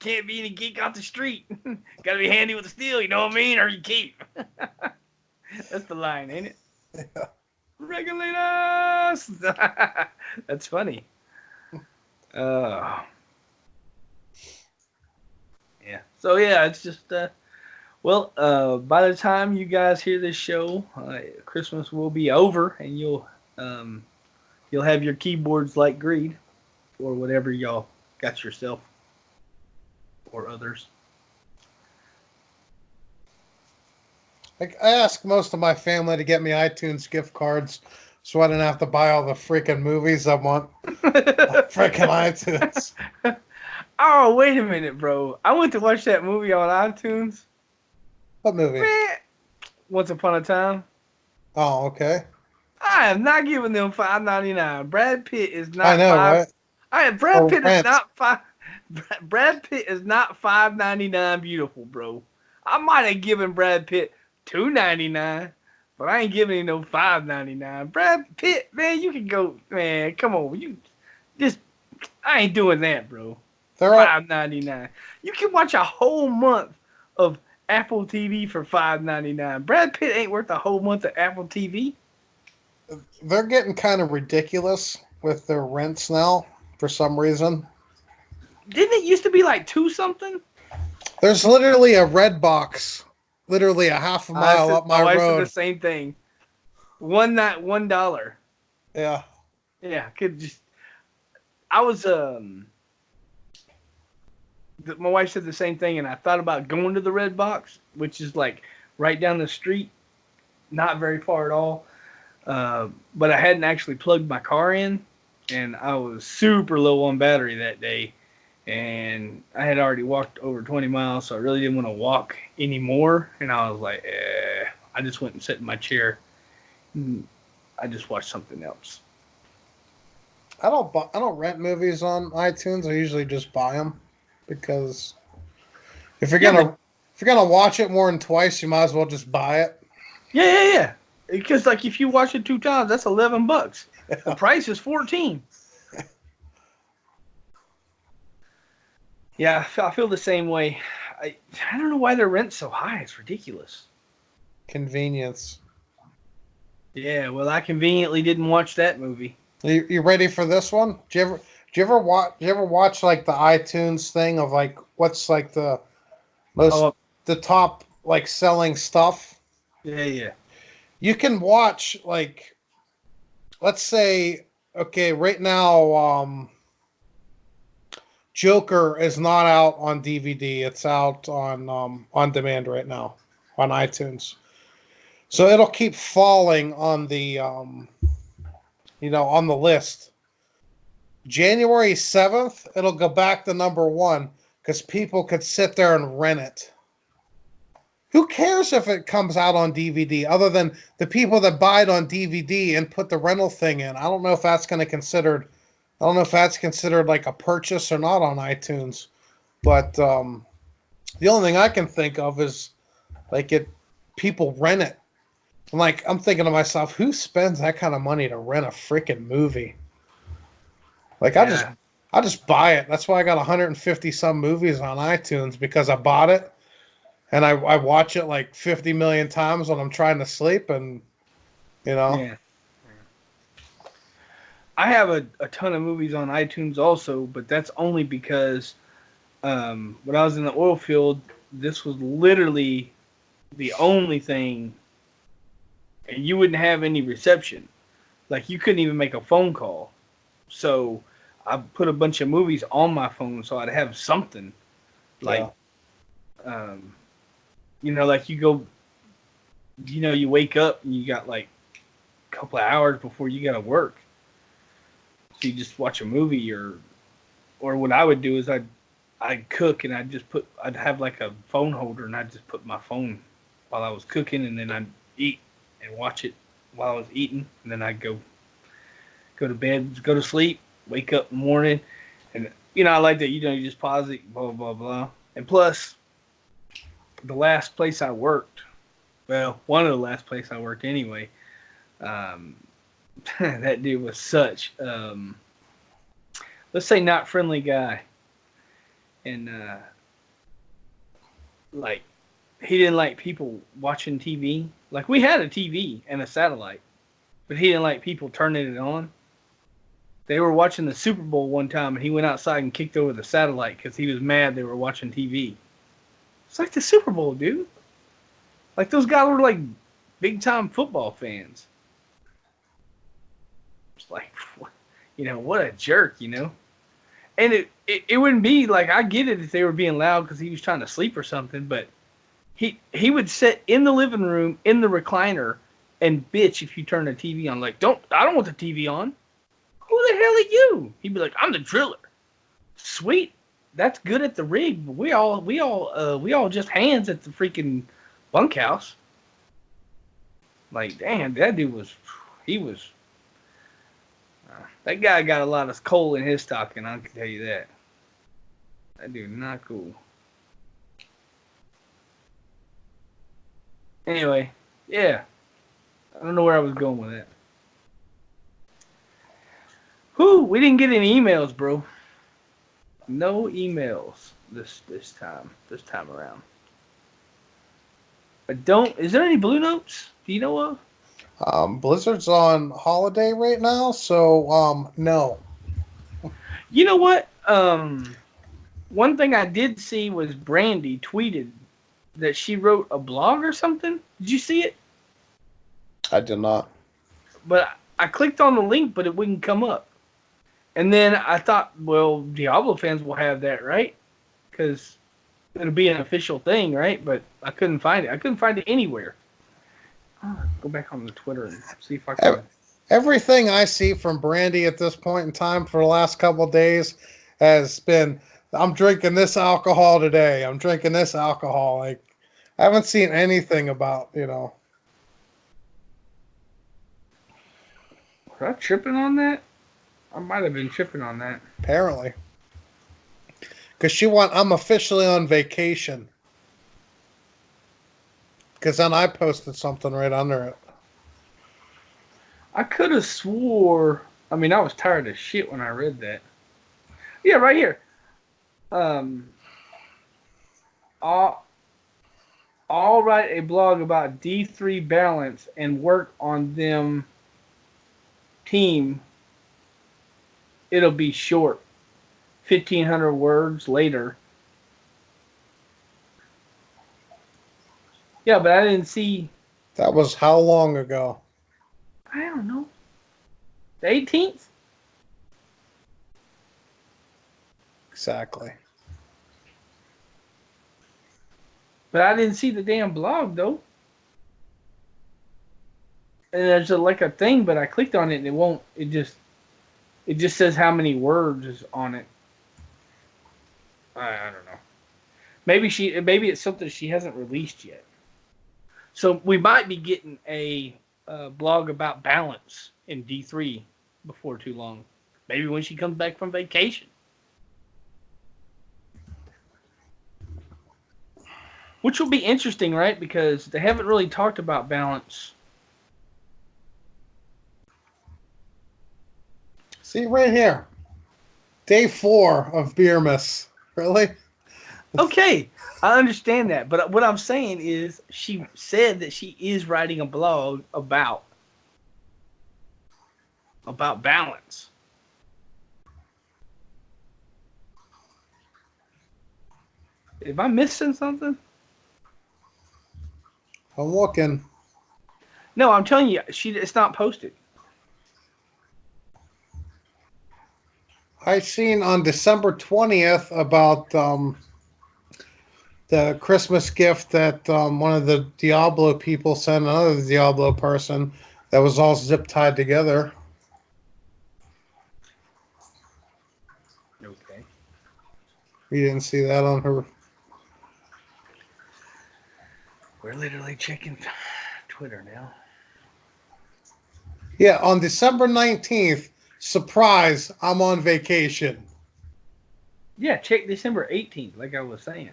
Can't be any geek off the street. Gotta be handy with the steel, you know what I mean? Or you keep. That's the line, ain't it? Yeah. Regulators! That's funny. Yeah. So yeah, it's just by the time you guys hear this show, Christmas will be over, and you'll have your keyboards like Greed, or whatever y'all got yourself, or others. Like, I asked most of my family to get me iTunes gift cards so I didn't have to buy all the freaking movies I want. Freaking iTunes. Oh, wait a minute, bro. I went to watch that movie on iTunes. What movie? Man, Once Upon a Time. Oh, okay. I am not giving them $5.99. Brad Pitt is not. I know, right? Brad Pitt is not five. Brad Pitt is not $5.99 beautiful, bro. I might have given Brad Pitt $2.99, but I ain't giving him no $5.99. Brad Pitt, man, you can go, man. Come on, I ain't doing that, bro. $5.99. You can watch a whole month of Apple TV for $5.99. Brad Pitt ain't worth a whole month of Apple TV. They're getting kind of ridiculous with their rents now for some reason. Didn't it used to be like $2 something? There's literally a red box, literally a half a mile up my road. My wife said the same thing. $1. Yeah. Yeah, I was my wife said the same thing, and I thought about going to the red box, which is like right down the street, not very far at all. But I hadn't actually plugged my car in, and I was super low on battery that day, and I had already walked over 20 miles, so I really didn't want to walk anymore. And I was like, I just went and sat in my chair. And I just watched something else. I don't rent movies on iTunes. I usually just buy them because if you're gonna watch it more than twice, you might as well just buy it. Yeah. Because like if you watch it 2 times, that's $11. Yeah. The price is $14. Yeah, I feel the same way. I don't know why their rent's so high. It's ridiculous. Convenience. Yeah, well, I conveniently didn't watch that movie. You ready for this one? Do you ever watch like the iTunes thing of like what's like the most the top like selling stuff. Yeah, yeah. You can watch like, let's say, okay, right now, Joker is not out on DVD. It's out on demand right now on iTunes. So it'll keep falling on the on the list. January 7th, it'll go back to number one because people could sit there and rent it. Who cares if it comes out on DVD other than the people that buy it on DVD and put the rental thing in? I don't know if that's going to considered. I don't know if that's considered like a purchase or not on iTunes. But the only thing I can think of is like people rent it. I'm thinking to myself, who spends that kind of money to rent a freaking movie? Like Yeah. I just buy it. That's why I got 150 some movies on iTunes because I bought it and I watch it like 50 million times when I'm trying to sleep and you know. Yeah. I have a ton of movies on iTunes also, but that's only because when I was in the oil field, this was literally the only thing, and you wouldn't have any reception. Like you couldn't even make a phone call. So I put a bunch of movies on my phone so I'd have something. Like, Yeah. um, like you go, you wake up and you got like a couple of hours before you got to work. So you just watch a movie, or what I would do is I'd cook and I'd have like a phone holder and I'd just put my phone while I was cooking and then I'd eat and watch it while I was eating and then I'd go to bed, go to sleep, wake up in the morning, and I like that. You just pause it, blah blah blah. And plus, the last place I worked, well, one of the last places I worked anyway, um, that dude was such, let's say, not friendly guy, and like he didn't like people watching TV. Like we had a TV and a satellite, but he didn't like people turning it on. They were watching the Super Bowl one time, and he went outside and kicked over the satellite because he was mad they were watching TV. It's like the Super Bowl, dude. Like those guys were like big time football fans. It's like, what a jerk. And it wouldn't be like I get it if they were being loud because he was trying to sleep or something, but he would sit in the living room in the recliner and bitch if you turn the TV on. Like, I don't want the TV on. Who the hell are you? He'd be like, I'm the driller. Sweet, that's good at the rig. But we all just hands at the freaking bunkhouse. Like, damn, that dude he was. That guy got a lot of coal in his stocking. I can tell you that. That dude not cool. Anyway, yeah, I don't know where I was going with that. Whew, we didn't get any emails, bro. No emails this time around. Is there any Blue Notes? Do you know of? Blizzard's on holiday right now, so no. You know what? One thing I did see was Brandy tweeted that she wrote a blog or something. Did you see it? I did not. But I clicked on the link, but it wouldn't come up. And then I thought, well, Diablo fans will have that, right? Because it'll be an official thing, right? But I couldn't find it. I couldn't find it anywhere. Go back on the Twitter and see if I can. Everything I see from Brandy at this point in time for the last couple of days has been, I'm drinking this alcohol today. I'm drinking this alcohol. Like, I haven't seen anything about, Was I tripping on that? I might have been tripping on that. Apparently. Because I'm officially on vacation. Because then I posted something right under it. I could have swore. I mean, I was tired of shit when I read that. Yeah, right here. I'll write a blog about D3 balance and work on them team. It'll be short. 1,500 words later. Yeah, but I didn't see. That was how long ago? I don't know. The 18th. Exactly. But I didn't see the damn blog though. And there's like a thing, but I clicked on it and it won't. It just says how many words is on it. I don't know. Maybe it's something she hasn't released yet. So we might be getting a blog about balance in D3 before too long. Maybe when she comes back from vacation. Which will be interesting, right? Because they haven't really talked about balance. See right here. Day 4 of Beermas. Really? Okay, I understand that. But what I'm saying is she said that she is writing a blog about balance. Am I missing something? I'm looking. No, I'm telling you, it's not posted. I seen on December 20th about the Christmas gift that one of the Diablo people sent another Diablo person that was all zip tied together. Okay. You didn't see that on her. We're literally checking Twitter now. Yeah, on December 19th, surprise, I'm on vacation. Yeah, check December 18th, like I was saying.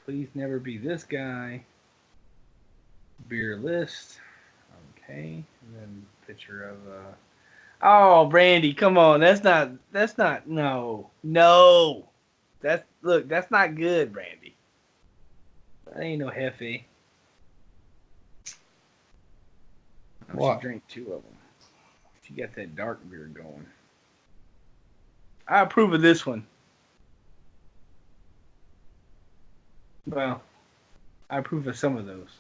Please never be this guy. Beer list. Okay. And then picture of Oh, Brandy, come on. That's not no. No. That's not good, Brandy. That ain't no Hefe. Oh, she What? drank 2 of them. She got that dark beer going. I approve of this one. Well, I approve of some of those.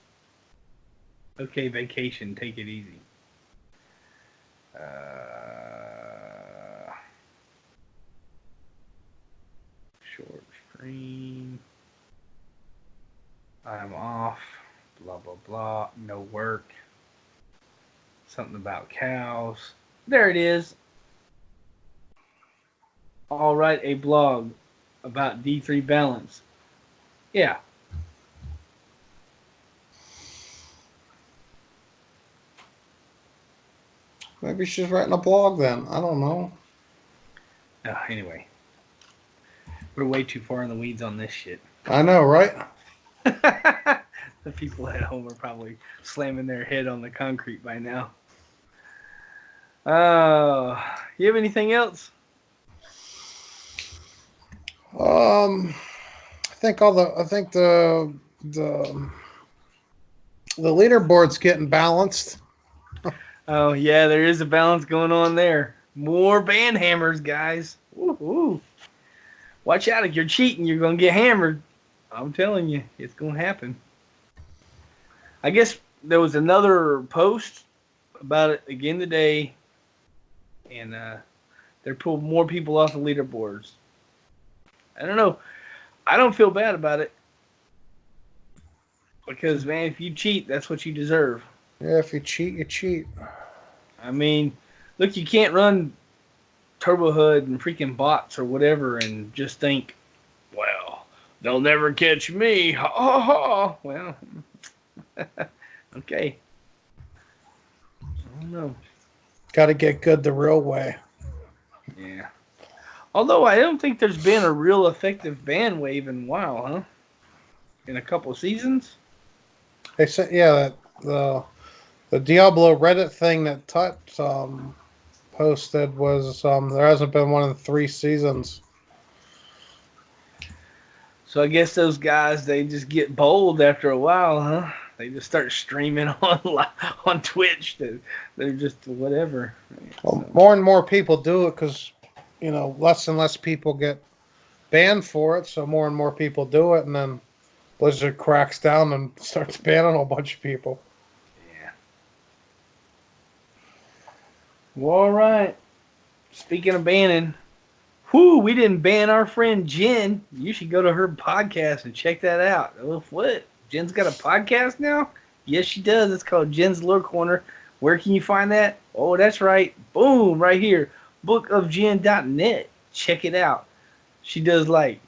Okay, vacation, take it easy. Short screen. I'm off. Blah, blah, blah. No work. Something about cows. There it is. I'll write a blog about D3 balance. Yeah. Maybe she's writing a blog then. I don't know. Anyway, we're way too far in the weeds on this shit. I know, right? The people at home are probably slamming their head on the concrete by now. You have anything else? I think the leaderboard's getting balanced. Oh yeah, there is a balance going on there. More band hammers, guys. Woo-hoo. Watch out! If you're cheating, you're gonna get hammered. I'm telling you, it's gonna happen. I guess there was another post about it again today, and they're pulling more people off the leaderboards. I don't know. I don't feel bad about it because man, if you cheat, that's what you deserve. Yeah, if you cheat, you cheat. I mean, look, you can't run Turbo Hood and freaking bots or whatever and just think, well, they'll never catch me. Ha ha ha. Well, okay. I don't know. Got to get good the real way. Yeah. Although I don't think there's been a real effective ban wave in a while, huh? In a couple of seasons. They said, yeah, the Diablo Reddit thing that Tut posted was there hasn't been one in 3 seasons. So I guess those guys they just get bold after a while, huh? They just start streaming on Twitch. They're just whatever. Well, So, more and more people do it because less and less people get banned for it, so more and more people do it, and then Blizzard cracks down and starts banning a whole bunch of people. Yeah. Well, all right. Speaking of banning, we didn't ban our friend Jen. You should go to her podcast and check that out. Oh, what? Jen's got a podcast now? Yes, she does. It's called Jen's Lore Corner. Where can you find that? Oh, that's right. Boom, right here. bookofjen.net. Check it out. She does like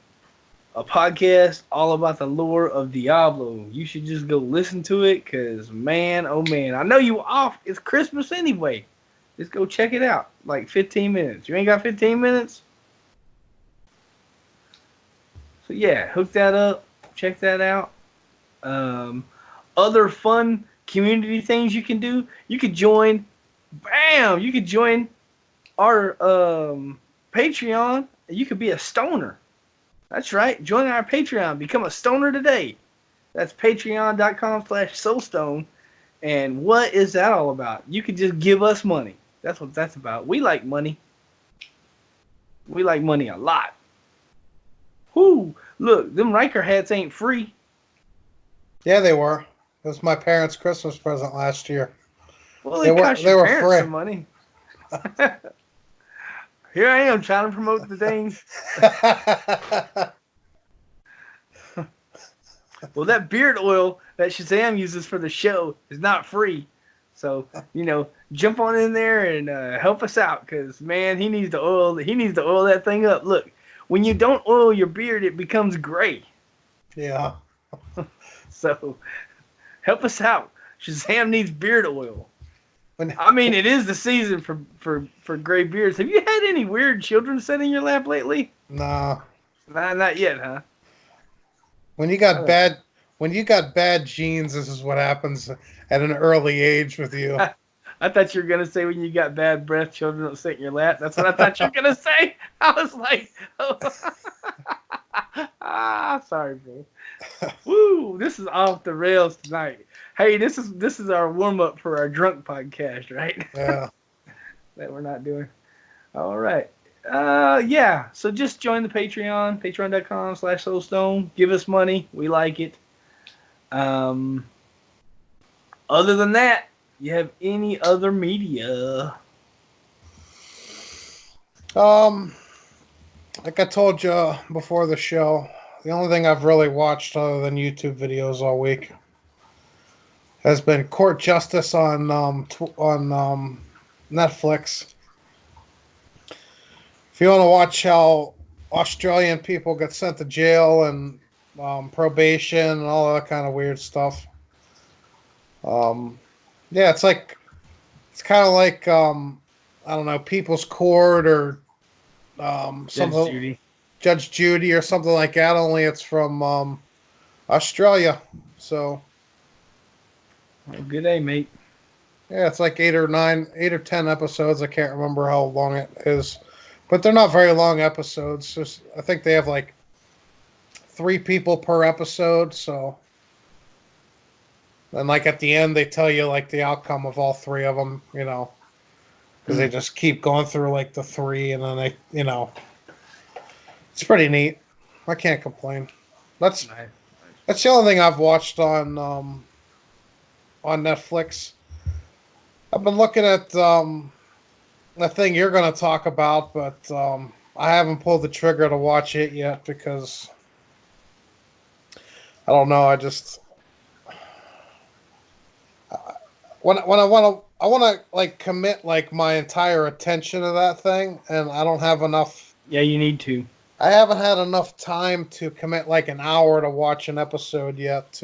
a podcast all about the lore of Diablo. You should just go listen to it because, man, oh man. I know you off. It's Christmas anyway. Just go check it out. Like 15 minutes. You ain't got 15 minutes? So yeah, hook that up. Check that out. Other fun community things you can do. You could join. Bam! You could join our Patreon. You could be a stoner. That's right. Join our Patreon. Become a stoner today. That's patreon.com/soulstone. And what is that all about? You could just give us money. That's what that's about. We like money. We like money a lot. Whoo! Look, them Riker hats ain't free. Yeah, they were. It was my parents' Christmas present last year. Well, it cost they your were parents free. some money. Here I am trying to promote the things. Well, that beard oil that Shazam uses for the show is not free. So, jump on in there and help us out because, man, he needs to oil that thing up. Look, when you don't oil your beard, it becomes gray. Yeah. So, help us out. Shazam needs beard oil. I mean, it is the season for gray beards. Have you had any weird children sit in your lap lately? No. Nah, not yet, huh? When you got bad genes, this is what happens at an early age with you. I thought you were gonna say when you got bad breath, children don't sit in your lap. That's what I thought you were gonna say. I was like, oh. Sorry, bro. Woo, this is off the rails tonight. Hey, this is our warm up for our drunk podcast, right? Yeah. That we're not doing. All right. Yeah. So just join the Patreon, patreon.com/soulstone. Give us money. We like it. Other than that, you have any other media? Like I told you before the show, the only thing I've really watched other than YouTube videos all week has been Court Justice on Netflix. If you want to watch how Australian people get sent to jail and probation and all that kind of weird stuff. Yeah, it's kind of like I don't know, People's Court or something, Judge Judy or something like that. Only it's from Australia. So good day, mate. Yeah, it's like 8 or 10 episodes. I can't remember how long it is, but they're not very long episodes. Just I think they have like 3 people per episode. So, and like at the end, they tell you like the outcome of all 3 of them. Because they just keep going through like the 3, and then they, it's pretty neat. I can't complain. That's the only thing I've watched on Netflix. I've been looking at the thing you're going to talk about, but I haven't pulled the trigger to watch it yet because I don't know. I just when I want to like commit like my entire attention to that thing, and I don't have enough. Yeah, you need to. I haven't had enough time to commit like an hour to watch an episode yet.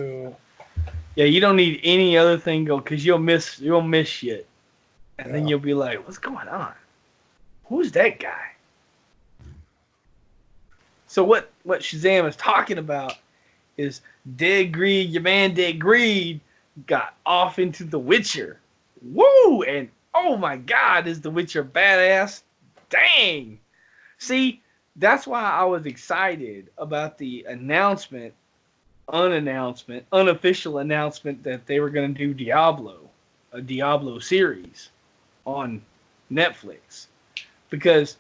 Yeah, you don't need any other thing go because you'll miss shit, and then you'll be like, "What's going on? Who's that guy?" So what Shazam is talking about is Deadgreed, your man Deadgreed, got off into The Witcher. Woo! And oh my God, is The Witcher badass? Dang! See, that's why I was excited about the unofficial announcement that they were going to do a Diablo series on Netflix. Because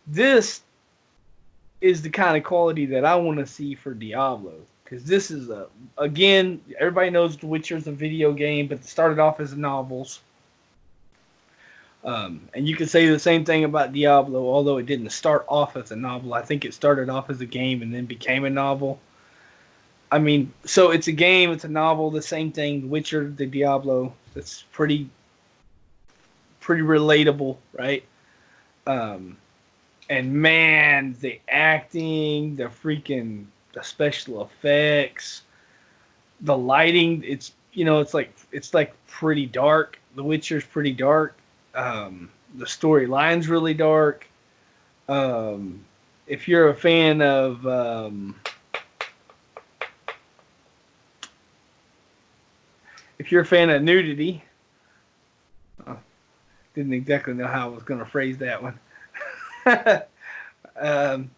this is the kind of quality that I want to see for Diablo. Because this is again, everybody knows The Witcher's a video game, but it started off as novels. And you can say the same thing about Diablo, although it didn't start off as a novel. I think it started off as a game and then became a novel. I mean, so it's a game, it's a novel, the same thing. The Witcher, the Diablo. That's pretty relatable, right? Um, and man, the acting, the special effects, the lighting. It's like pretty dark. The Witcher's pretty dark. The storyline's really dark. Um, if you're a fan of nudity, didn't exactly know how I was going to phrase that one. um,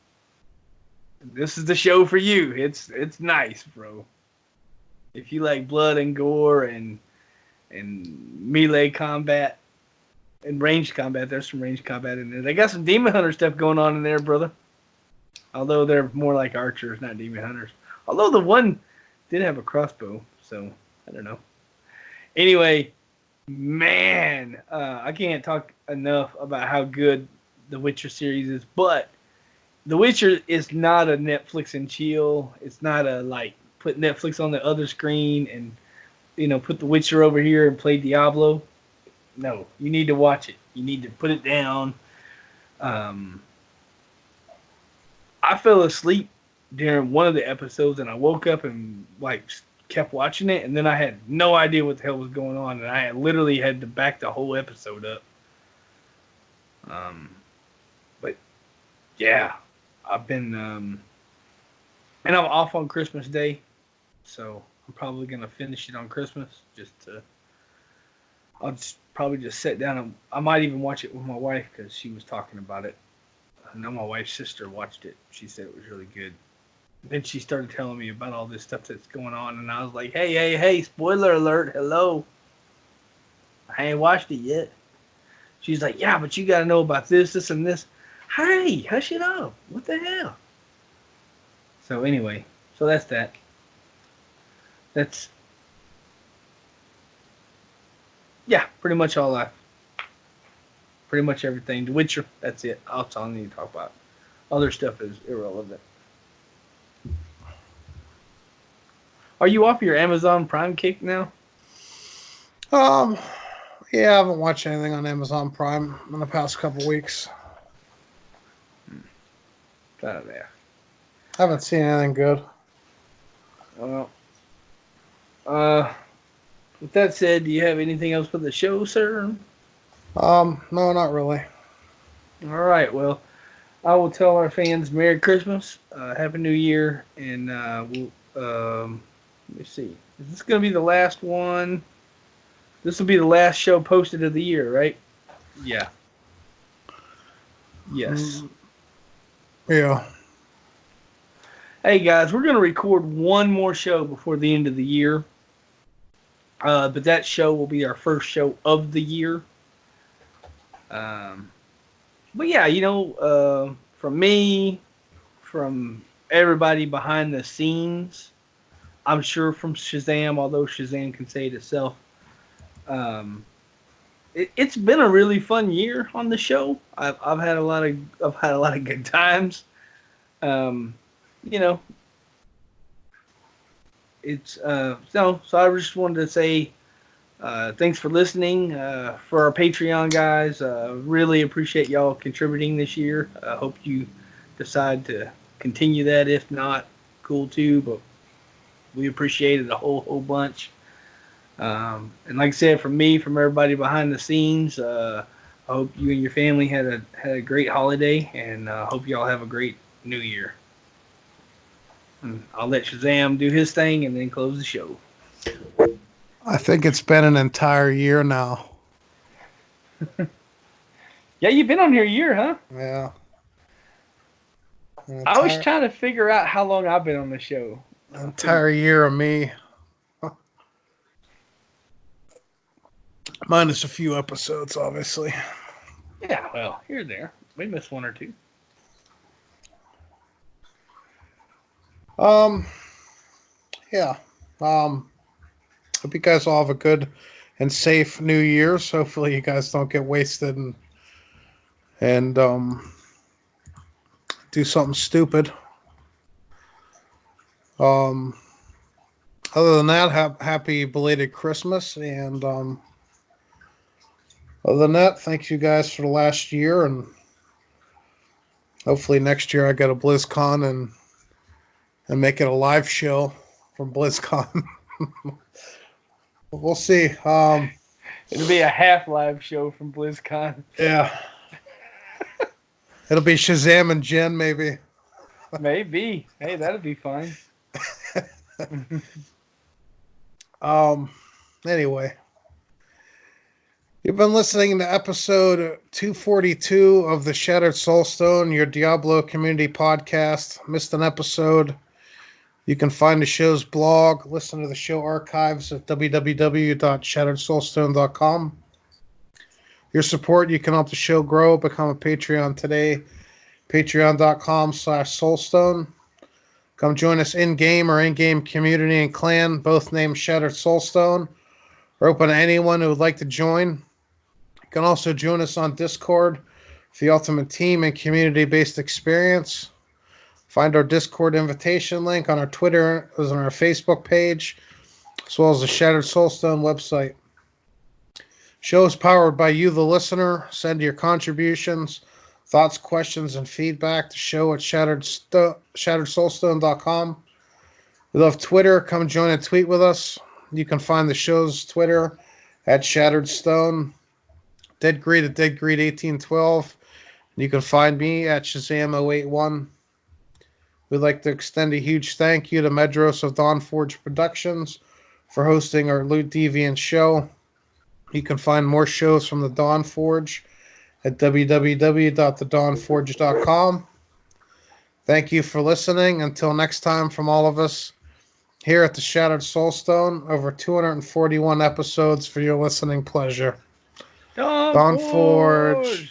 this is the show for you. It's nice, bro. If you like blood and gore and melee combat and ranged combat, there's some ranged combat in there. They got some demon hunter stuff going on in there, brother. Although they're more like archers, not demon hunters. Although the one did have a crossbow, so I don't know. Anyway, man, I can't talk enough about how good the Witcher series is. But the Witcher is not a Netflix and chill. It's not a like put Netflix on the other screen and put the Witcher over here and play Diablo. No, you need to watch it. You need to put it down. I fell asleep during one of the episodes and I woke up and like kept watching it, and then I had no idea what the hell was going on, and I literally had to back the whole episode up. But yeah, I've been and I'm off on Christmas Day, so I'm probably gonna finish it on Christmas. I'll just probably just sit down and I might even watch it with my wife because she was talking about it. I know my wife's sister watched it. She said it was really good. Then she started telling me about all this stuff that's going on, and I was like, hey, spoiler alert, hello. I ain't watched it yet. She's like, yeah, but you got to know about this, and this. Hey, hush it up. What the hell? So anyway, so that's that. That's, yeah, pretty much pretty much everything. The Witcher, that's it. That's all I need to talk about. Other stuff is irrelevant. Are you off your Amazon Prime kick now? Yeah, I haven't watched anything on Amazon Prime in the past couple weeks. Out there. I haven't seen anything good. Well, with that said, do you have anything else for the show, sir? No, not really. All right. Well, I will tell our fans Merry Christmas, Happy New Year, and let me see. Is this going to be the last one? This will be the last show posted of the year, right? Yeah. Yes. Yeah. Hey, guys, we're going to record one more show before the end of the year. But that show will be our first show of the year. But yeah, from me, from everybody behind the scenes, I'm sure from Shazam, although Shazam can say it itself. It's been a really fun year on the show. I've had a lot of good times. It's so I just wanted to say thanks for listening. For our Patreon guys, really appreciate y'all contributing this year. I hope you decide to continue that. If not, cool too. But we appreciate it a whole bunch. And like I said, from me, from everybody behind the scenes, I hope you and your family had a great holiday, and hope y'all have a great New Year. And I'll let Shazam do his thing and then close the show. I think it's been an entire year now. Yeah, you've been on here a year, huh? Yeah. I was trying to figure out how long I've been on the show. An entire year of me. Minus a few episodes, obviously. Yeah, well, here and there. We missed one or two. Um, yeah. Hope you guys all have a good and safe New Year's. Hopefully, you guys don't get wasted and do something stupid. Um, Other than that, happy belated Christmas, and other than that, thanks you guys for the last year, and hopefully next year I get a BlizzCon and make it a live show from BlizzCon. We'll see. It'll be a half live show from BlizzCon. Yeah, it'll be Shazam and Jen maybe. Maybe. Hey, that'd be fine. Anyway, you've been listening to episode 242 of the Shattered Soulstone, your Diablo community podcast. Missed an episode? You can find the show's blog, listen to the show archives at www.shatteredsoulstone.com. Your support, you can help the show grow. Become a Patreon today. Patreon.com/Soulstone. Come join us in-game or in-game community and clan, both named Shattered Soulstone. We're open to anyone who would like to join. You can also join us on Discord for the ultimate team and community-based experience. Find our Discord invitation link on our Twitter, as on our Facebook page, as well as the Shattered Soulstone website. Show is powered by you, the listener. Send your contributions, thoughts, questions, and feedback to show at shatteredsoulstone.com. We love Twitter. Come join and tweet with us. You can find the show's Twitter at Shattered Stone, Deadgreed at Deadgreed1812. You can find me at Shazam081. We'd like to extend a huge thank you to Medros of Dawnforge Productions for hosting our Loot Deviant show. You can find more shows from the Dawnforge at www.thedawnforge.com. Thank you for listening. Until next time, from all of us here at the Shattered Soulstone, over 241 episodes for your listening pleasure. Dawnforge! Dawnforge.